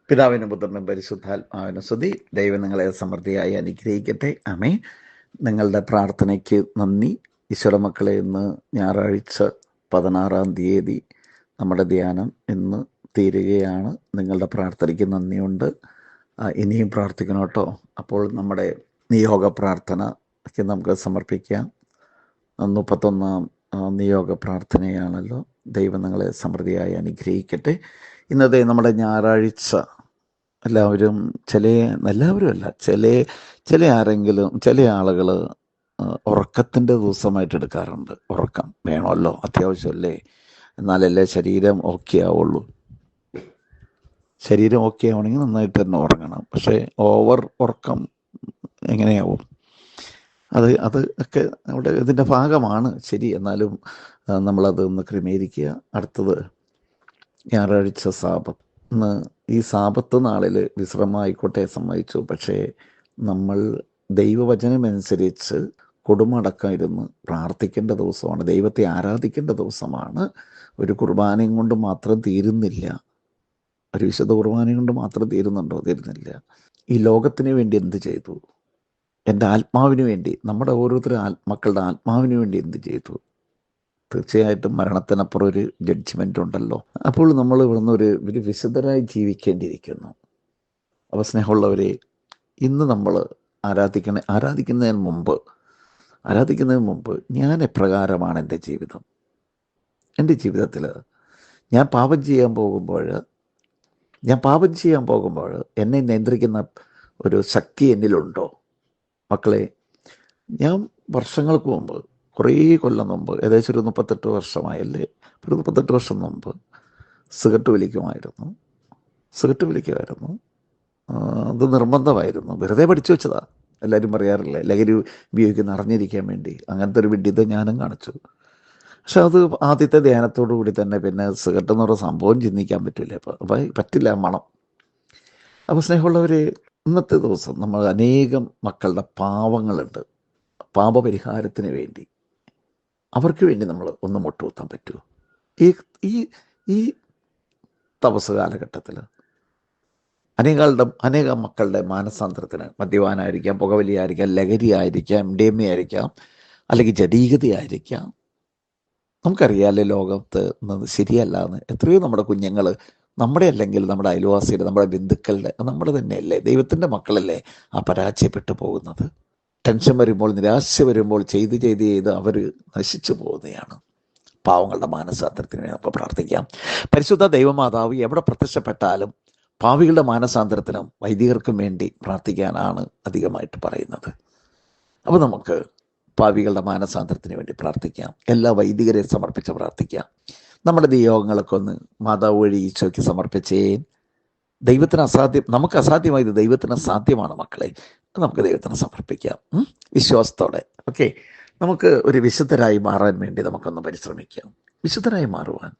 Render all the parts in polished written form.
പിതാവിനും പുത്രനും പരിശുദ്ധാത്മാവിനും സ്തുതി. ദൈവം നിങ്ങളെ സമൃദ്ധിയായി അനുഗ്രഹിക്കട്ടെ. ആമേൻ. നിങ്ങളുടെ പ്രാർത്ഥനയ്ക്ക് നന്ദി. ഈശ്വര മക്കളെ, ഇന്ന് ഞായറാഴ്ച 16-ാം തീയതി നമ്മുടെ ധ്യാനം ഇന്ന് തീരുകയാണ്. നിങ്ങളുടെ പ്രാർത്ഥനയ്ക്ക് നന്ദിയുണ്ട്. ഇനിയും പ്രാർത്ഥിക്കണം കേട്ടോ. അപ്പോൾ നമ്മുടെ നിയോഗ പ്രാർത്ഥനയ്ക്ക് നമുക്ക് സമർപ്പിക്കാം. 31-ാം നിയോഗ പ്രാർത്ഥനയാണല്ലോ. ദൈവം നിങ്ങളെ സമൃദ്ധിയായി അനുഗ്രഹിക്കട്ടെ. ഇന്നത്തെ നമ്മുടെ ഞായറാഴ്ച എല്ലാവരും എല്ലാവരും അല്ല, ചില ആളുകൾ ഉറക്കത്തിൻ്റെ ദിവസമായിട്ട് എടുക്കാറുണ്ട്. ഉറക്കം വേണമല്ലോ, അത്യാവശ്യമല്ലേ, എന്നാലല്ലേ ശരീരം ഓക്കെ ആവുള്ളൂ. ശരീരം ഓക്കെ ആവണമെങ്കിൽ നന്നായിട്ട് തന്നെ ഉറങ്ങണം. പക്ഷേ ഓവർ ഉറക്കം എങ്ങനെയാവും? അത് ഒക്കെ നമ്മുടെ ഇതിൻ്റെ ഭാഗമാണ്, ശരി. എന്നാലും നമ്മളത് ഒന്ന് ക്രമീകരിക്കുക. അടുത്തത് ഞായറാഴ്ച സാബത്ത്. ഇന്ന് ഈ സാബത്ത് നാളിൽ വിശ്രമമായിക്കോട്ടെ, സമ്മതിച്ചു. പക്ഷേ നമ്മൾ ദൈവവചനമനുസരിച്ച് കുടുംബമടക്കം ഇരുന്ന് പ്രാർത്ഥിക്കേണ്ട ദിവസമാണ്, ദൈവത്തെ ആരാധിക്കേണ്ട ദിവസമാണ്. ഒരു കുർബാനയും കൊണ്ട് മാത്രം തീരുന്നില്ല. ഒരു വിശുദ്ധ കുർബാനയും കൊണ്ട് മാത്രം തീരുന്നില്ല. ഈ ലോകത്തിന് വേണ്ടി എന്ത് ചെയ്തു? എൻ്റെ ആത്മാവിന് വേണ്ടി, നമ്മുടെ ഓരോരുത്തരും മക്കളുടെ ആത്മാവിന് വേണ്ടി എന്ത് ചെയ്തു? തീർച്ചയായിട്ടും മരണത്തിനപ്പുറം ഒരു ജഡ്ജ്മെൻ്റ് ഉണ്ടല്ലോ. അപ്പോൾ നമ്മൾ ഇവിടുന്ന് ഒരു വിശുദ്ധരായി ജീവിക്കേണ്ടിയിരിക്കുന്നു. അപ്പോൾ സ്നേഹമുള്ളവരെ, ഇന്ന് നമ്മൾ ആരാധിക്കുന്നതിന് മുമ്പ് ഞാൻ എപ്രകാരമാണ് എൻ്റെ ജീവിതം? എൻ്റെ ജീവിതത്തിൽ ഞാൻ പാപം ചെയ്യാൻ പോകുമ്പോൾ എന്നെ നിയന്ത്രിക്കുന്ന ഒരു ശക്തി എന്നിലുണ്ടോ? മക്കളെ, ഞാൻ വർഷങ്ങൾക്ക് മുമ്പ്, കുറേ കൊല്ലം മുമ്പ്, ഏകദേശം ഒരു 38 വർഷമായല്ലേ, ഒരു 38 വർഷം മുമ്പ് സിഗരറ്റ് വലിക്കുമായിരുന്നു. അത് നിർബന്ധമായിരുന്നു. വെറുതെ പഠിച്ചു വെച്ചതാ. എല്ലാവരും പറയാറില്ലേ, ലഹരി ഉപയോഗിക്കുന്ന അറിഞ്ഞിരിക്കാൻ വേണ്ടി. അങ്ങനത്തെ ഒരു വിഡ്ഢിത്തം ഞാനും കാണിച്ചു. പക്ഷെ അത് ആദ്യത്തെ ധ്യാനത്തോടു കൂടി തന്നെ പിന്നെ സിഗരറ്റ് എന്ന് പറയുന്ന സംഭവം ചിന്തിക്കാൻ പറ്റില്ല. പറ്റില്ല, മണം. അപ്പോൾ സ്നേഹമുള്ളവരെ, ഇന്നത്തെ ദിവസം നമ്മൾ അനേകം മക്കളുടെ പാവങ്ങളുണ്ട്. പാപപരിഹാരത്തിന് വേണ്ടി, അവർക്ക് വേണ്ടി നമ്മൾ ഒന്ന് മുട്ടുകുത്താൻ പറ്റുമോ? ഈ തപസ് കാലഘട്ടത്തിൽ അനേകം മക്കളുടെ മാനസാന്തരത്തിന്, മദ്യപാനായിരിക്കാം, പുകവലിയായിരിക്കാം, ലഹരി ആയിരിക്കാം, MDMA ആയിരിക്കാം, അല്ലെങ്കിൽ ജഡീകതയായിരിക്കാം. നമുക്കറിയാമല്ലേ, ലോകത്ത് ശരിയല്ല എന്ന്. എത്രയോ നമ്മുടെ കുഞ്ഞുങ്ങൾ, നമ്മുടെ അല്ലെങ്കിൽ നമ്മുടെ അയൽവാസിയുടെ, നമ്മുടെ ബന്ധുക്കളുടെ, നമ്മുടെ തന്നെയല്ലേ, ദൈവത്തിൻ്റെ മക്കളല്ലേ പരാജയപ്പെട്ടു പോകുന്നത്. ടെൻഷൻ വരുമ്പോൾ, നിരാശ വരുമ്പോൾ ചെയ്ത് അവർ നശിച്ചു പോകുന്നതാണ്. പാവങ്ങളുടെ മാനസാന്തരത്തിന് വേണ്ടി നമുക്ക് പ്രാർത്ഥിക്കാം. പരിശുദ്ധ ദൈവമാതാവ് എവിടെ പ്രത്യക്ഷപ്പെട്ടാലും പാവികളുടെ മാനസാന്തരത്തിനും വൈദികർക്കും വേണ്ടി പ്രാർത്ഥിക്കാനാണ് അധികമായിട്ട് പറയുന്നത്. അപ്പോൾ നമുക്ക് പാവികളുടെ മാനസാന്തരത്തിന് വേണ്ടി പ്രാർത്ഥിക്കാം. എല്ലാ വൈദികരെ സമർപ്പിച്ച് പ്രാർത്ഥിക്കാം. നമ്മുടെ നിയോഗങ്ങളൊക്കെ ഒന്ന് മാതാവ് വഴി ഈശോയ്ക്ക് സമർപ്പിച്ചേ. ദൈവത്തിന് നമുക്ക് അസാധ്യമായത് ദൈവത്തിന് സാധ്യമാണ് മക്കളെ. നമുക്ക് ദൈവത്തിന് സമർപ്പിക്കാം വിശ്വാസത്തോടെ. ഓക്കെ, നമുക്ക് ഒരു വിശുദ്ധരായി മാറാൻ വേണ്ടി നമുക്കൊന്ന് പരിശ്രമിക്കാം. വിശുദ്ധരായി മാറുവാൻ,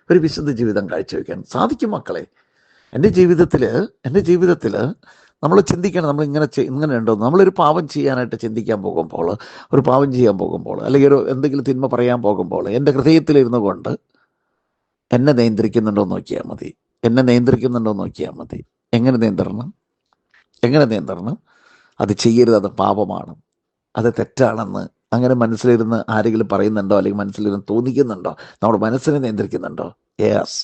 ഒരു വിശുദ്ധ ജീവിതം കാഴ്ചവെക്കാൻ സാധിക്കും മക്കളെ. എൻ്റെ ജീവിതത്തിൽ നമ്മൾ ചിന്തിക്കണം, നമ്മൾ ഇങ്ങനെ ഉണ്ടോ? നമ്മളൊരു പാപം ചെയ്യാനായിട്ട് ചിന്തിക്കാൻ പോകുമ്പോൾ, ഒരു പാപം ചെയ്യാൻ പോകുമ്പോൾ, അല്ലെങ്കിൽ എന്തെങ്കിലും തിന്മ പറയാൻ പോകുമ്പോൾ, എൻ്റെ ഹൃദയത്തിലിരുന്നു കൊണ്ട് എന്നെ നിയന്ത്രിക്കുന്നുണ്ടോ നോക്കിയാൽ മതി. എങ്ങനെ നിയന്ത്രണം? അത് ചെയ്യരുത്, അത് പാപമാണ്, അത് തെറ്റാണെന്ന് അങ്ങനെ മനസ്സിലിരുന്ന് ആരെങ്കിലും പറയുന്നുണ്ടോ, അല്ലെങ്കിൽ മനസ്സിലിരുന്ന് തോന്നിക്കുന്നുണ്ടോ? നമ്മുടെ മനസ്സിനെ നിയന്ത്രിക്കുന്നുണ്ടോ? യെസ്.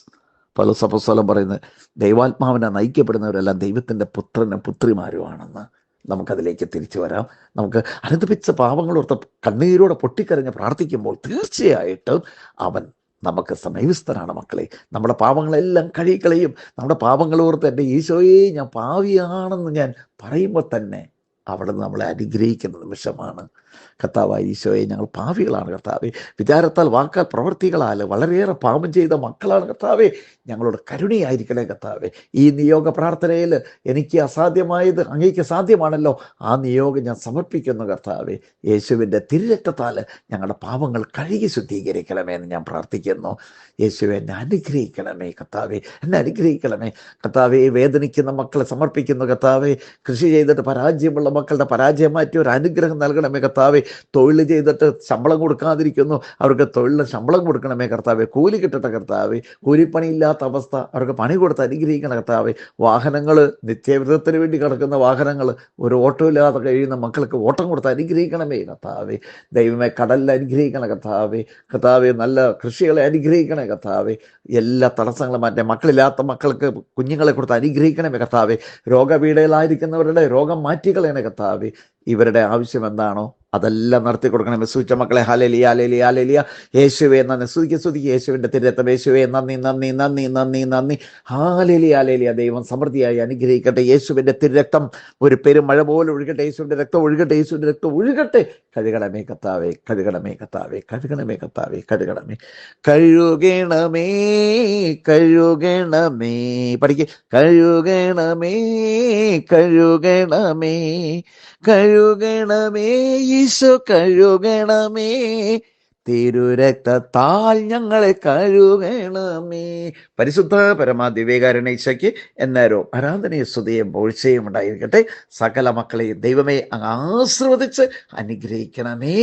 പൗലോസ് അപ്പോസ്തലൻ പറയുന്നത്, ദൈവാത്മാവിനെ നയിക്കപ്പെടുന്നവരെല്ലാം ദൈവത്തിൻ്റെ പുത്രിമാരുമാണെന്ന്. നമുക്കതിലേക്ക് തിരിച്ചു വരാം. നമുക്ക് അനുദപിച്ച പാപങ്ങളോർത്ത് കണ്ണീരോടെ പൊട്ടിക്കരഞ്ഞ് പ്രാർത്ഥിക്കുമ്പോൾ തീർച്ചയായിട്ടും അവൻ നമുക്ക് സമീപസ്ഥനാണ് മക്കളെ. നമ്മുടെ പാപങ്ങളെല്ലാം കഴുകിക്കളയും. നമ്മുടെ പാപങ്ങളോർത്ത് എൻ്റെ ഈശോയെ ഞാൻ പാവിയാണെന്ന് ഞാൻ പറയുമ്പോൾ തന്നെ അവിടെ നമ്മളെ അനുഗ്രഹിക്കുന്ന നിമിഷമാണ്. കർത്താവായ ഈശോയെ, ഞങ്ങൾ പാപികളാണ് കർത്താവേ, വിചാരത്താൽ, വാക്കാൽ, പ്രവൃത്തികളാൽ വളരെയേറെ പാപം ചെയ്ത മക്കളാണ് കർത്താവേ, ഞങ്ങളോട് കരുണയായിരിക്കണേ കർത്താവേ. ഈ നിയോഗ പ്രാർത്ഥനയിൽ എനിക്ക് അസാധ്യമായത് അങ്ങേക്ക് സാധ്യമാണല്ലോ. ആ നിയോഗം ഞാൻ സമർപ്പിക്കുന്നു കർത്താവേ. യേശുവിൻ്റെ തിരുരക്തത്താൽ ഞങ്ങളുടെ പാപങ്ങൾ കഴുകി ശുദ്ധീകരിക്കണമേ എന്ന് ഞാൻ പ്രാർത്ഥിക്കുന്നു. യേശുവെ, എന്നെ അനുഗ്രഹിക്കണമേ കർത്താവേ. വേദനിക്കുന്ന മക്കളെ സമർപ്പിക്കുന്നു കർത്താവേ. കൃഷി ചെയ്തിട്ട് പരാജയമുള്ള മക്കളുടെ പരാജയം മാറ്റി ഒരു അനുഗ്രഹം നൽകണമേ കർത്താവേ. കർത്താവെ. തൊഴിൽ ചെയ്തിട്ട് ശമ്പളം കൊടുക്കാതിരിക്കുന്നു, അവർക്ക് തൊഴിലിന് ശമ്പളം കൊടുക്കണമേ കർത്താവെ. കൂലി കിട്ടട്ടെ കർത്താവെ. കൂലിപ്പണിയില്ലാത്ത അവസ്ഥ, അവർക്ക് പണി കൊടുത്ത് അനുഗ്രഹിക്കണം കർത്താവെ. വാഹനങ്ങൾ, നിത്യവിധത്തിന് വേണ്ടി കിടക്കുന്ന വാഹനങ്ങൾ, ഒരു ഓട്ടോ ഇല്ലാതെ കഴിയുന്ന മക്കൾക്ക് ഓട്ടം കൊടുത്ത് അനുഗ്രഹിക്കണമേ കർത്താവെ. ദൈവമേ, കടലിൽ അനുഗ്രഹിക്കണം കർത്താവെ. കർത്താവെ, നല്ല കൃഷികളെ അനുഗ്രഹിക്കണേ കർത്താവെ. എല്ലാ തടസ്സങ്ങളും മാറ്റേ. മക്കളില്ലാത്ത മക്കൾക്ക് കുഞ്ഞുങ്ങളെ കൊടുത്ത് അനുഗ്രഹിക്കണമേ കർത്താവെ. രോഗപീഠയിലായിരിക്കുന്നവരുടെ രോഗം മാറ്റിക്കളയണേ കർത്താവെ. ഇവരുടെ ആവശ്യം എന്താണോ അതെല്ലാം നടത്തി കൊടുക്കണം. സൂചിച്ച മക്കളെ ഹല്ലേലൂയ ഹല്ലേലൂയ ഹല്ലേലൂയ. യേശുവേ നന്ദി. സ്തുതിക്ക് യേശുവിൻ്റെ തിരുരക്തം. യേശുവേ നന്ദി നന്ദി നന്ദി നന്ദി നന്ദി. Hallelujah hallelujah. ദൈവം സമൃദ്ധിയായി അനുഗ്രഹിക്കട്ടെ. യേശുവിൻ്റെ തിരുരക്തം ഒരു പെരുമഴ പോലെ ഒഴുകട്ടെ. യേശുവിൻ്റെ രക്തം ഒഴുകട്ടെ. യേശുവിൻ്റെ രക്തം ഒഴുകട്ടെ. കഴുകണമേ കർത്താവേ, കഴുകണമേ കർത്താവേ, കഴുകണമേ കർത്താവേ, കഴുകണമേ. കഴുകണമേ കഴുകണമേ. പഠിക്ക്. കഴുകണമേ കഴുകണമേ കഴുകണമേ ഈശോ, കഴുകണമേ. തിരുരക്തത്താൽ ഞങ്ങളെ കഴുകണമേ. പരിശുദ്ധ പരമാദിവേകാരണ ഈശോയ്ക്ക് എന്നേരവും ആരാധനയും സ്തുതിയും വീഴ്ചയും ഉണ്ടായിരിക്കട്ടെ. സകല മക്കളെയും ദൈവമേ അങ്ങ് ആശീർവദിച്ച് അനുഗ്രഹിക്കണമേ.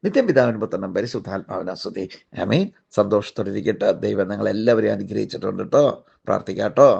നിത്യം പിതാവിനും പുത്രനും പരിശുദ്ധാത്മാവിനും സ്തുതി. ആമേൻ. സന്തോഷത്തോടെ ഇരിക്കട്ടെ. ദൈവം നിങ്ങളെല്ലാവരെയും അനുഗ്രഹിച്ചിട്ടുണ്ട് കേട്ടോ. പ്രാർത്ഥിക്കാം കേട്ടോ.